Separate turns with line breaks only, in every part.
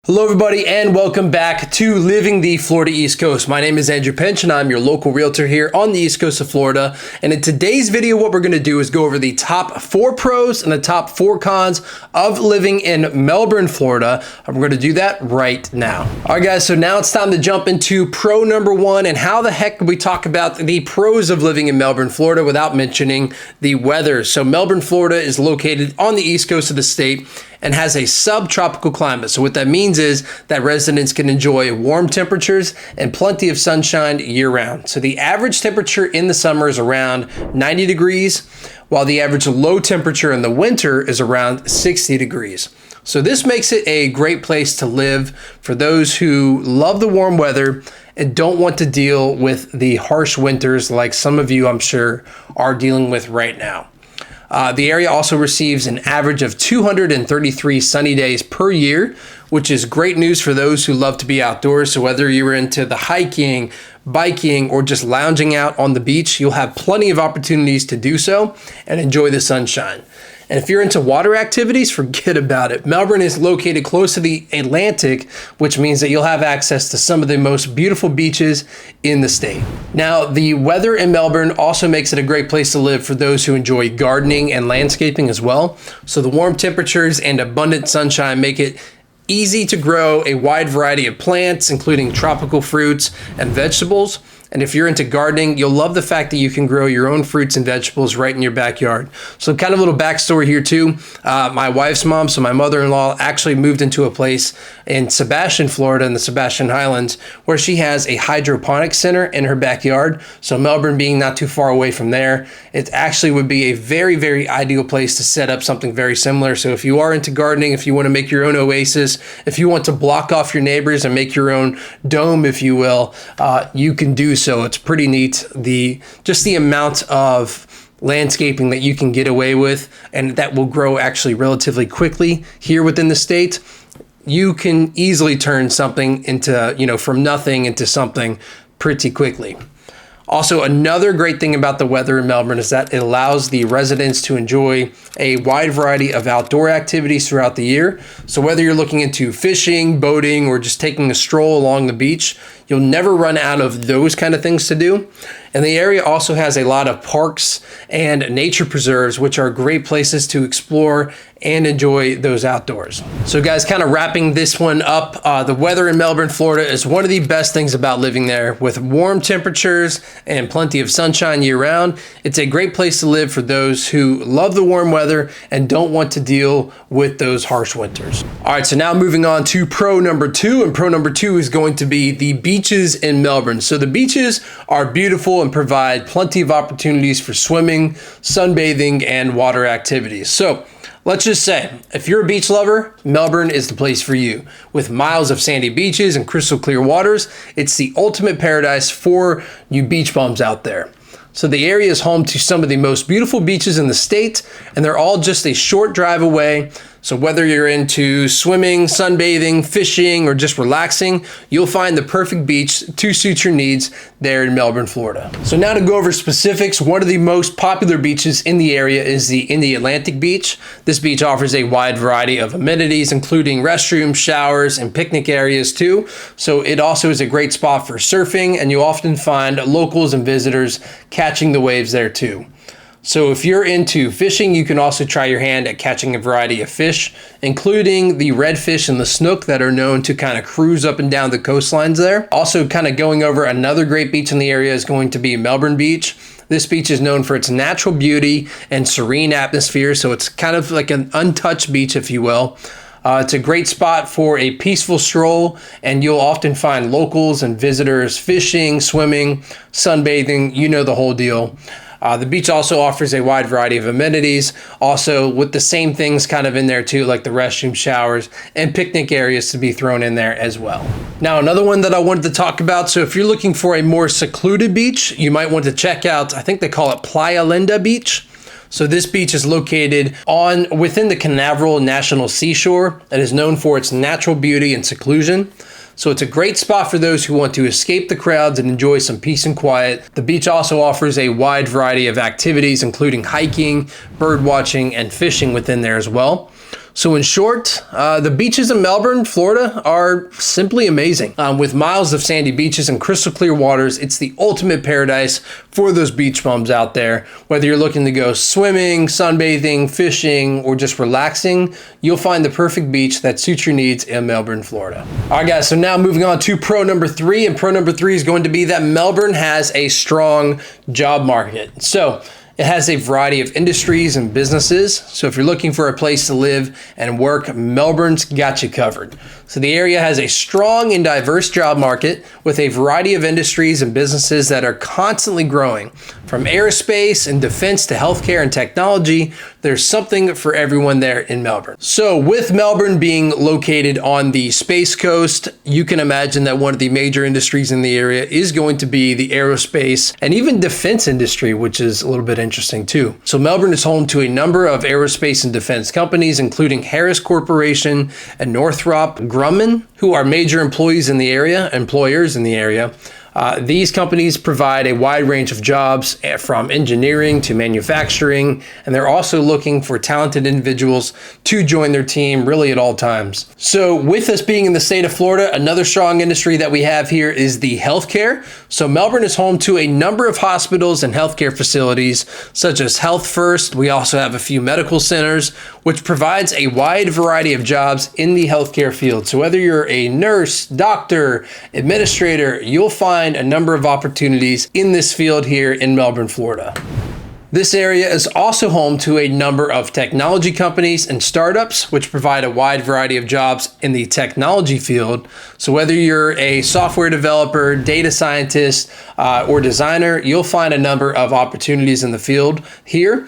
Hello everybody and welcome back to Living the Florida East Coast. My name is Andrew Pinch and I'm your local realtor here on the East Coast of Florida. And in today's video, what we're going to do is go over the top 4 pros and the top 4 cons of living in Melbourne, Florida. And we're going to do that right now. All right guys, so now it's time to jump into pro number 1. And how the heck can we talk about the pros of living in Melbourne, Florida without mentioning the weather? So Melbourne, Florida is located on the east coast of the state and has a subtropical climate. So what that means is that residents can enjoy warm temperatures and plenty of sunshine year-round. So the average temperature in the summer is around 90 degrees, while the average low temperature in the winter is around 60 degrees. So this makes it a great place to live for those who love the warm weather and don't want to deal with the harsh winters like some of you, I'm sure, are dealing with right now. The area also receives an average of 233 sunny days per year, which is great news for those who love to be outdoors. So whether you're into the hiking, biking, or just lounging out on the beach, you'll have plenty of opportunities to do so and enjoy the sunshine. And if you're into water activities, forget about it. Melbourne is located close to the Atlantic, which means that you'll have access to some of the most beautiful beaches in the state. Now, the weather in Melbourne also makes it a great place to live for those who enjoy gardening and landscaping as well. So the warm temperatures and abundant sunshine make it easy to grow a wide variety of plants, including tropical fruits and vegetables. And if you're into gardening, you'll love the fact that you can grow your own fruits and vegetables right in your backyard. So kind of a little backstory here too. My wife's mom, so my mother-in-law, actually moved into a place in Sebastian, Florida, in the Sebastian Highlands, where she has a hydroponics center in her backyard. So Melbourne being not too far away from there, it actually would be a very, very ideal place to set up something very similar. So if you are into gardening, if you want to make your own oasis, if you want to block off your neighbors and make your own dome, if you will, you can do so. It's pretty neat, just the amount of landscaping that you can get away with, and that will grow actually relatively quickly here within the state. You can easily turn something into, from nothing into something pretty quickly. Also, another great thing about the weather in Melbourne is that it allows the residents to enjoy a wide variety of outdoor activities throughout the year. So whether you're looking into fishing, boating, or just taking a stroll along the beach, you'll never run out of those kind of things to do. And the area also has a lot of parks and nature preserves, which are great places to explore and enjoy those outdoors. So guys, kind of wrapping this one up, the weather in Melbourne, Florida is one of the best things about living there. With warm temperatures and plenty of sunshine year round, it's a great place to live for those who love the warm weather and don't want to deal with those harsh winters. All right, so now moving on to pro number 2, and pro number 2 is going to be the beaches in Melbourne. So the beaches are beautiful and provide plenty of opportunities for swimming, sunbathing, and water activities. So let's just say, if you're a beach lover, Melbourne is the place for you. With miles of sandy beaches and crystal clear waters, it's the ultimate paradise for you beach bums out there. So the area is home to some of the most beautiful beaches in the state, and they're all just a short drive away. So whether you're into swimming, sunbathing, fishing, or just relaxing, you'll find the perfect beach to suit your needs there in Melbourne, Florida. So now to go over specifics, one of the most popular beaches in the area is the Atlantic Beach. This beach offers a wide variety of amenities, including restrooms, showers, and picnic areas too. So it also is a great spot for surfing, and you often find locals and visitors catching the waves there too. So if you're into fishing, you can also try your hand at catching a variety of fish, including the redfish and the snook that are known to kind of cruise up and down the coastlines there. Also, kind of going over another great beach in the area is going to be Melbourne Beach. This beach is known for its natural beauty and serene atmosphere, so it's kind of like an untouched beach, if you will. It's a great spot for a peaceful stroll, and you'll often find locals and visitors fishing, swimming, sunbathing, the whole deal. The beach also offers a wide variety of amenities, also with the same things kind of in there too, like the restroom, showers, and picnic areas to be thrown in there as well. Now, another one that I wanted to talk about, so if you're looking for a more secluded beach, you might want to check out, I think they call it Playa Linda Beach. So this beach is located within the Canaveral National Seashore and is known for its natural beauty and seclusion. So it's a great spot for those who want to escape the crowds and enjoy some peace and quiet. The beach also offers a wide variety of activities, including hiking, bird watching, and fishing within there as well. So in short, the beaches in Melbourne, Florida are simply amazing. With miles of sandy beaches and crystal clear waters, it's the ultimate paradise for those beach bums out there. Whether you're looking to go swimming, sunbathing, fishing, or just relaxing, you'll find the perfect beach that suits your needs in Melbourne, Florida. All right, guys, so now moving on to pro number 3, and pro number 3 is going to be that Melbourne has a strong job market. So it has a variety of industries and businesses. So if you're looking for a place to live and work, Melbourne's got you covered. So the area has a strong and diverse job market with a variety of industries and businesses that are constantly growing. From aerospace and defense to healthcare and technology, there's something for everyone there in Melbourne. So with Melbourne being located on the Space Coast, you can imagine that one of the major industries in the area is going to be the aerospace and even defense industry, which is a little bit interesting too. So Melbourne is home to a number of aerospace and defense companies, including Harris Corporation and Northrop Grumman, who are major employers in the area. These companies provide a wide range of jobs from engineering to manufacturing, and they're also looking for talented individuals to join their team really at all times. So with us being in the state of Florida, another strong industry that we have here is the healthcare. So Melbourne is home to a number of hospitals and healthcare facilities such as Health First. We also have a few medical centers, which provides a wide variety of jobs in the healthcare field. So whether you're a nurse, doctor, administrator, you'll find a number of opportunities in this field here in Melbourne, Florida. This area is also home to a number of technology companies and startups, which provide a wide variety of jobs in the technology field. So whether you're a software developer, data scientist, or designer, you'll find a number of opportunities in the field here.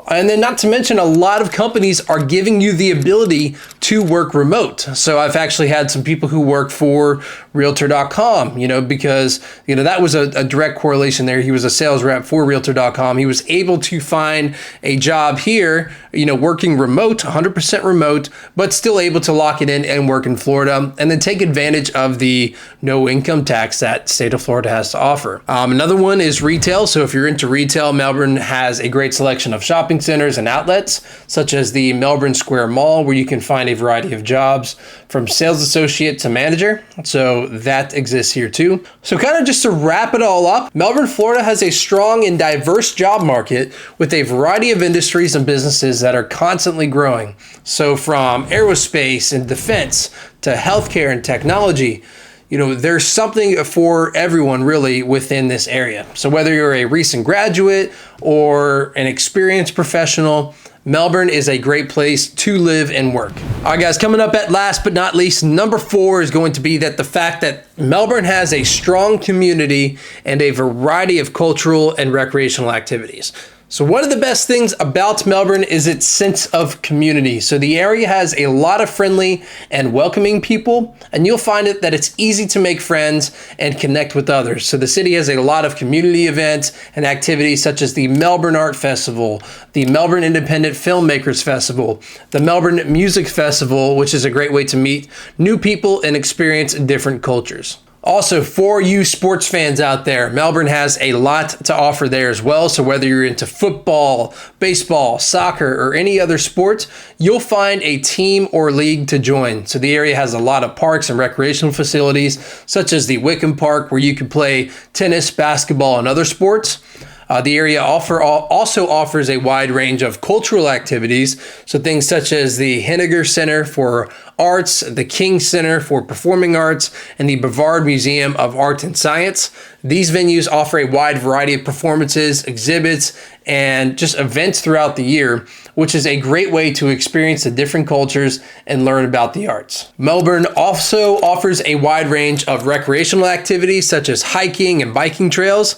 And then not to mention, a lot of companies are giving you the ability to work remote. So I've actually had some people who work for Realtor.com, because, that was a direct correlation there. He was a sales rep for Realtor.com. He was able to find a job here, working remote, 100% remote, but still able to lock it in and work in Florida and then take advantage of the no income tax that state of Florida has to offer. Another one is retail. So if you're into retail, Melbourne has a great selection of shopping centers and outlets, such as the Melbourne Square Mall, where you can find a variety of jobs from sales associate to manager. So that exists here too. So kind of just to wrap it all up, Melbourne, Florida has a strong and diverse job market with a variety of industries and businesses that are constantly growing. So from aerospace and defense to healthcare and technology, there's something for everyone really within this area. So whether you're a recent graduate or an experienced professional, Melbourne is a great place to live and work. All right, guys, coming up at last but not least, number 4 is going to be that the fact that Melbourne has a strong community and a variety of cultural and recreational activities. So one of the best things about Melbourne is its sense of community. So the area has a lot of friendly and welcoming people, and you'll find it that it's easy to make friends and connect with others. So the city has a lot of community events and activities such as the Melbourne Art Festival, the Melbourne Independent Filmmakers Festival, the Melbourne Music Festival, which is a great way to meet new people and experience different cultures. Also, for you sports fans out there, Melbourne has a lot to offer there as well. So whether you're into football, baseball, soccer, or any other sport, you'll find a team or league to join. So the area has a lot of parks and recreational facilities, such as the Wickham Park, where you can play tennis, basketball, and other sports. The area also offers a wide range of cultural activities, so things such as the Henniger Center for Arts, the King Center for Performing Arts, and the Brevard Museum of Art and Science. These venues offer a wide variety of performances, exhibits, and just events throughout the year, which is a great way to experience the different cultures and learn about the arts. Melbourne also offers a wide range of recreational activities such as hiking and biking trails,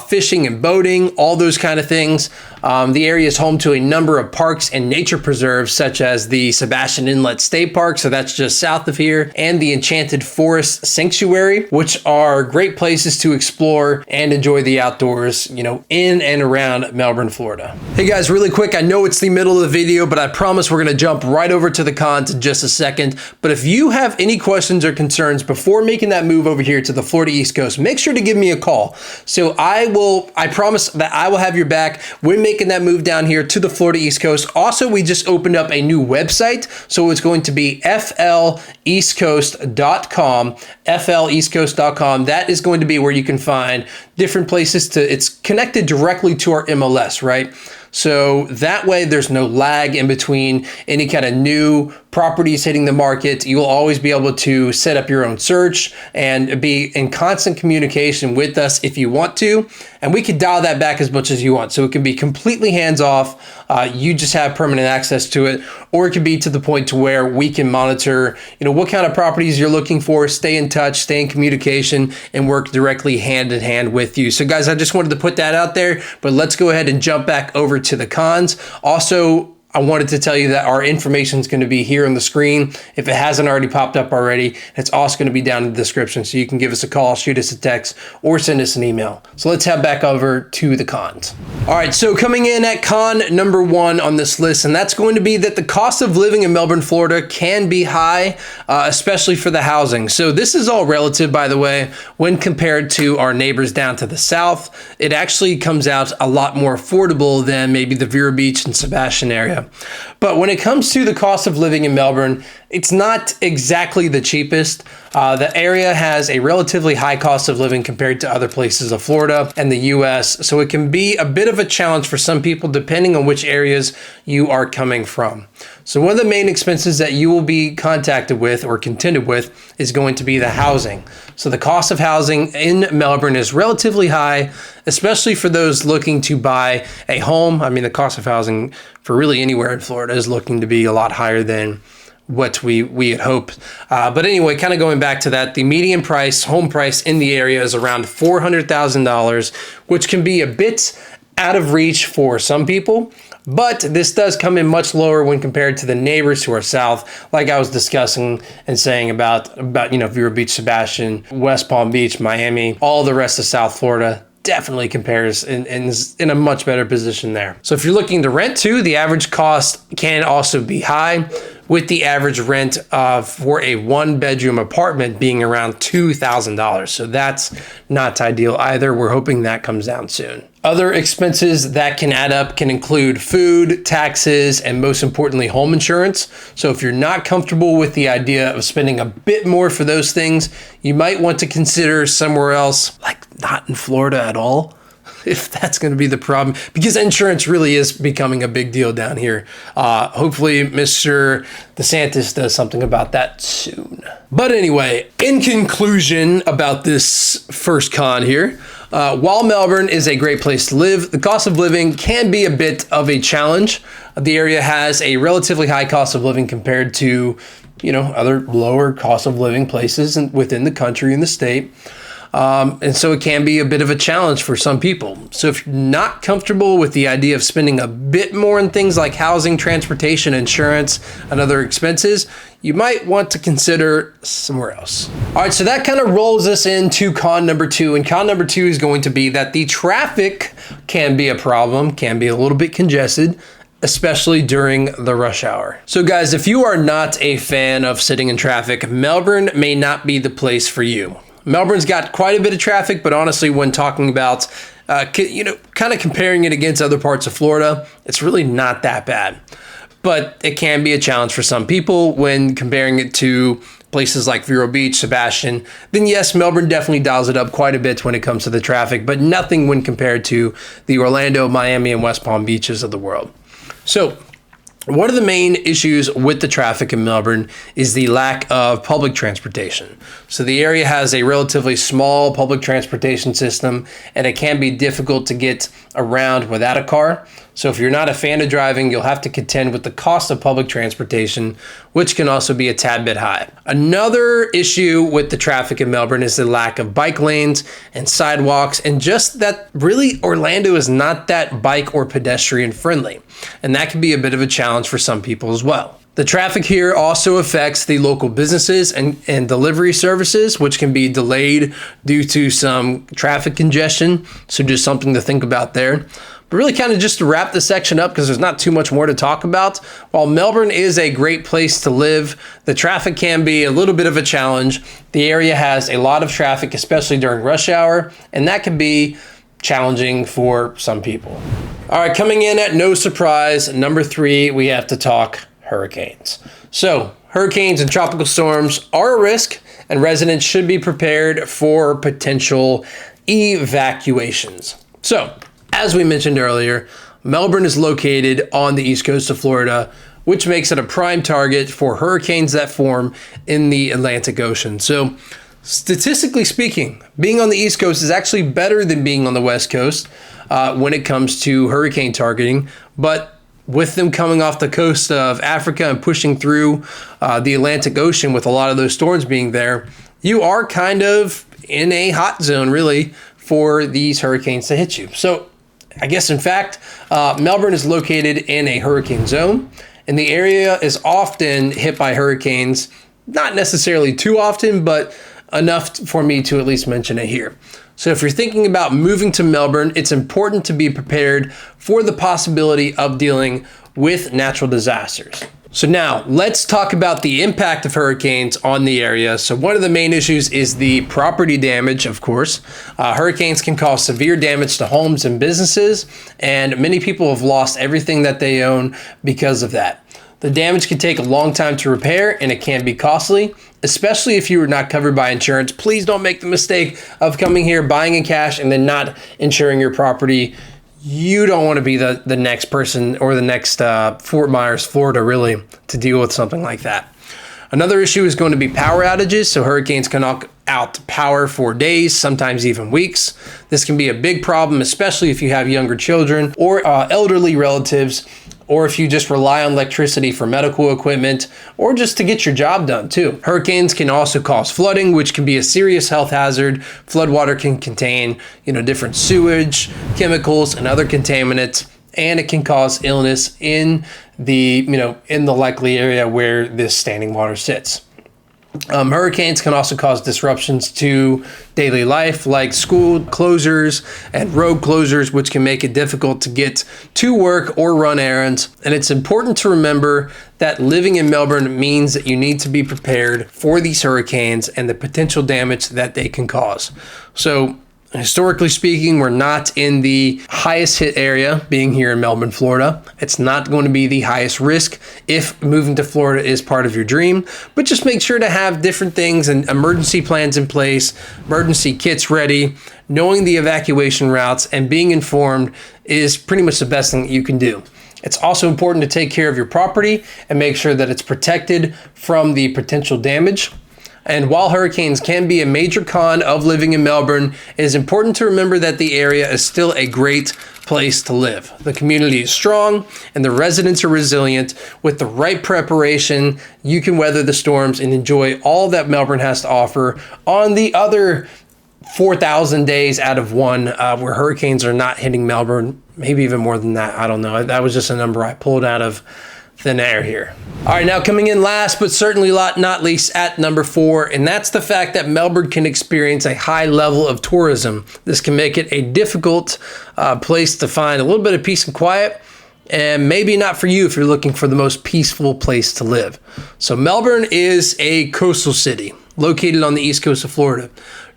fishing and boating, all those kind of things. The area is home to a number of parks and nature preserves such as the Sebastian Inlet State Park, so that's just south of here, and the Enchanted Forest Sanctuary, which are great places to explore and enjoy the outdoors, in and around Melbourne, Florida. Hey guys, really quick, I know it's the middle of the video, but I promise we're gonna jump right over to the cons in just a second. But if you have any questions or concerns before making that move over here to the Florida East Coast, make sure to give me a call. So I promise that I will have your back when making making that move down here to the Florida East Coast. Also, we just opened up a new website. So it's going to be fleastcoast.com, fleastcoast.com. That is going to be where you can find different places it's connected directly to our MLS, right? So that way there's no lag in between any kind of new properties hitting the market. You will always be able to set up your own search and be in constant communication with us if you want to. And we can dial that back as much as you want. So it can be completely hands off. You just have permanent access to it, or it could be to the point to where we can monitor, what kind of properties you're looking for, stay in touch, stay in communication, and work directly hand in hand with you. So guys, I just wanted to put that out there, but let's go ahead and jump back over to the cons. Also, I wanted to tell you that our information is going to be here on the screen. If it hasn't already popped up already, it's also going to be down in the description. So you can give us a call, shoot us a text, or send us an email. So let's head back over to the cons. All right, so coming in at con number 1 on this list, and that's going to be that the cost of living in Melbourne, Florida can be high, especially for the housing. So this is all relative, by the way. When compared to our neighbors down to the south, it actually comes out a lot more affordable than maybe the Vero Beach and Sebastian area. But when it comes to the cost of living in Melbourne, it's not exactly the cheapest. The area has a relatively high cost of living compared to other places of Florida and the US, so it can be a bit of a challenge for some people depending on which areas you are coming from. So one of the main expenses that you will be contacted with or contended with is going to be the housing. So the cost of housing in Melbourne is relatively high, especially for those looking to buy a home. I mean, the cost of housing for really anywhere in Florida is looking to be a lot higher than what we had hoped. But anyway, kind of going back to that, the median price, home price in the area is around $400,000, which can be a bit out of reach for some people. But this does come in much lower when compared to the neighbors to our south, like I was discussing and saying about Vero Beach, Sebastian, West Palm Beach, Miami, all the rest of South Florida. Definitely compares and is in a much better position there. So if you're looking to rent too, the average cost can also be high, with the average rent for a 1-bedroom apartment being around $2,000. So that's not ideal either. We're hoping that comes down soon. Other expenses that can add up can include food, taxes, and most importantly, home insurance. So if you're not comfortable with the idea of spending a bit more for those things, you might want to consider somewhere else, like not in Florida at all, if that's going to be the problem, because insurance really is becoming a big deal down here. Hopefully Mr. DeSantis does something about that soon. But anyway, in conclusion about this first con here, while Melbourne is a great place to live, the cost of living can be a bit of a challenge. The area has a relatively high cost of living compared to, other lower cost of living places within the country and the state. And so it can be a bit of a challenge for some people. So if you're not comfortable with the idea of spending a bit more on things like housing, transportation, insurance, and other expenses, you might want to consider somewhere else. All right, so that kind of rolls us into con number 2. And con number 2 is going to be that the traffic can be a problem, can be a little bit congested, especially during the rush hour. So guys, if you are not a fan of sitting in traffic, Melbourne may not be the place for you. Melbourne's got quite a bit of traffic, but honestly, when talking about, kind of comparing it against other parts of Florida, it's really not that bad. But it can be a challenge for some people when comparing it to places like Vero Beach, Sebastian. Then yes, Melbourne definitely dials it up quite a bit when it comes to the traffic, but nothing when compared to the Orlando, Miami, and West Palm Beaches of the world. So one of the main issues with the traffic in Melbourne is the lack of public transportation. So the area has a relatively small public transportation system, and it can be difficult to get around without a car. So if you're not a fan of driving, you'll have to contend with the cost of public transportation, which can also be a tad bit high. Another issue with the traffic in Melbourne is the lack of bike lanes and sidewalks, and just that really Orlando is not that bike or pedestrian friendly. And that can be a bit of a challenge for some people as well. The traffic here also affects the local businesses and delivery services, which can be delayed due to some traffic congestion. So just something to think about there. But really kind of just to wrap this section up, because there's not too much more to talk about, while Melbourne is a great place to live, the traffic can be a little bit of a challenge. The area has a lot of traffic, especially during rush hour, and that can be challenging for some people. All right, coming in at no surprise, number 3, we have to talk hurricanes. So hurricanes and tropical storms are a risk, and residents should be prepared for potential evacuations. So, as we mentioned earlier, Melbourne is located on the east coast of Florida, which makes it a prime target for hurricanes that form in the Atlantic Ocean. So, statistically speaking, being on the east coast is actually better than being on the west coast when it comes to hurricane targeting, but with them coming off the coast of Africa and pushing through the Atlantic Ocean with a lot of those storms being there, you are kind of in a hot zone, really, for these hurricanes to hit you. So I guess, in fact, Melbourne is located in a hurricane zone, and the area is often hit by hurricanes, not necessarily too often, but enough for me to at least mention it here. So if you're thinking about moving to Melbourne, it's important to be prepared for the possibility of dealing with natural disasters. So now let's talk about the impact of hurricanes on the area. So one of the main issues is the property damage, of course. Hurricanes can cause severe damage to homes and businesses, and many people have lost everything that they own because of that. The damage can take a long time to repair, and it can be costly, especially if you are not covered by insurance. Please don't make the mistake of coming here, buying in cash, and then not insuring your property. You don't want to be the next person or the next Fort Myers, Florida, really, to deal with something like that. Another issue is going to be power outages. So hurricanes can knock out power for days, sometimes even weeks. This can be a big problem, especially if you have younger children or elderly relatives, or if you just rely on electricity for medical equipment, or just to get your job done too. Hurricanes can also cause flooding, which can be a serious health hazard. Floodwater can contain, different sewage, chemicals, and other contaminants, and it can cause illness in the likely area where this standing water sits. Hurricanes can also cause disruptions to daily life, like school closures and road closures, which can make it difficult to get to work or run errands. And it's important to remember that living in Melbourne means that you need to be prepared for these hurricanes and the potential damage that they can cause. So, historically speaking, we're not in the highest hit area, being here in Melbourne, Florida. It's not going to be the highest risk if moving to Florida is part of your dream, but just make sure to have different things and emergency plans in place, emergency kits ready. Knowing the evacuation routes and being informed is pretty much the best thing that you can do. It's also important to take care of your property and make sure that it's protected from the potential damage. And while hurricanes can be a major con of living in Melbourne, it is important to remember that the area is still a great place to live. The community is strong and the residents are resilient. With the right preparation, you can weather the storms and enjoy all that Melbourne has to offer on the other 4,000 days out of one where hurricanes are not hitting Melbourne. Maybe even more than that. I don't know. That was just a number I pulled out of thin air here. All right, now coming in last, but certainly not least, at number 4, and that's the fact that Melbourne can experience a high level of tourism. This can make it a difficult place to find a little bit of peace and quiet, and maybe not for you if you're looking for the most peaceful place to live. So Melbourne is a coastal city located on the east coast of Florida,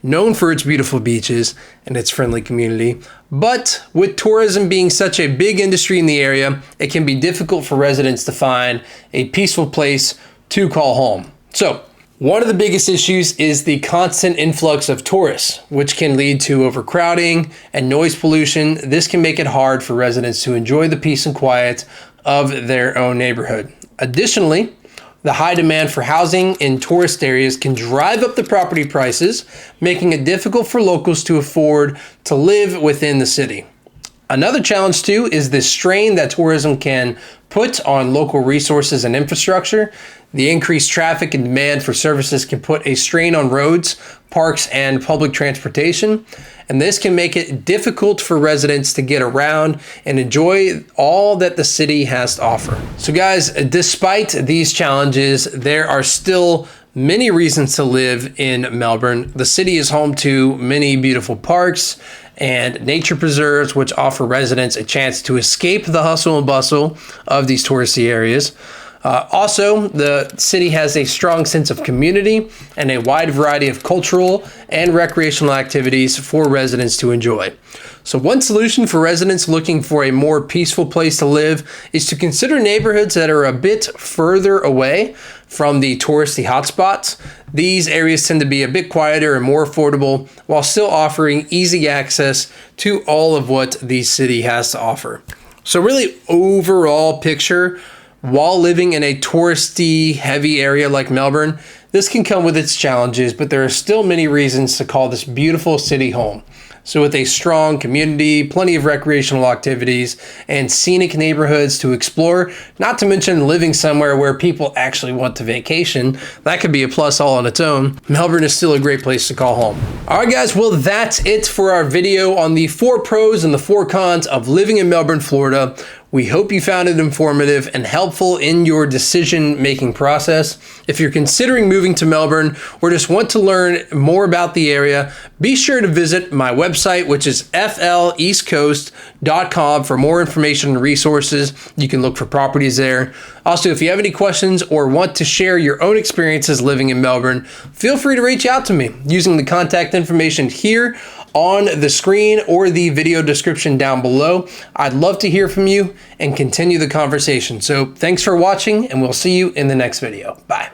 known for its beautiful beaches and its friendly community. But with tourism being such a big industry in the area, it can be difficult for residents to find a peaceful place to call home. So one of the biggest issues is the constant influx of tourists, which can lead to overcrowding and noise pollution. This can make it hard for residents to enjoy the peace and quiet of their own neighborhood. Additionally, the high demand for housing in tourist areas can drive up the property prices, making it difficult for locals to afford to live within the city. Another challenge too is the strain that tourism can put on local resources and infrastructure. The increased traffic and demand for services can put a strain on roads, parks, and public transportation. And this can make it difficult for residents to get around and enjoy all that the city has to offer. So guys, despite these challenges, there are still many reasons to live in Melbourne. The city is home to many beautiful parks and nature preserves, which offer residents a chance to escape the hustle and bustle of these touristy areas. Also, the city has a strong sense of community and a wide variety of cultural and recreational activities for residents to enjoy. So one solution for residents looking for a more peaceful place to live is to consider neighborhoods that are a bit further away from the touristy hotspots. These areas tend to be a bit quieter and more affordable while still offering easy access to all of what the city has to offer. So really overall picture, while living in a touristy heavy area like Melbourne, this can come with its challenges, but there are still many reasons to call this beautiful city home. So with a strong community, plenty of recreational activities, and scenic neighborhoods to explore, not to mention living somewhere where people actually want to vacation, that could be a plus all on its own. Melbourne is still a great place to call home. All right, guys, well, that's it for our video on the 4 pros and the 4 cons of living in Melbourne, Florida. We hope you found it informative and helpful in your decision-making process. If you're considering moving to Melbourne or just want to learn more about the area, be sure to visit my website, which is fleastcoast.com, for more information and resources. You can look for properties there. Also, if you have any questions or want to share your own experiences living in Melbourne, feel free to reach out to me using the contact information here on the screen or the video description down below. I'd love to hear from you and continue the conversation. So thanks for watching, and we'll see you in the next video. Bye.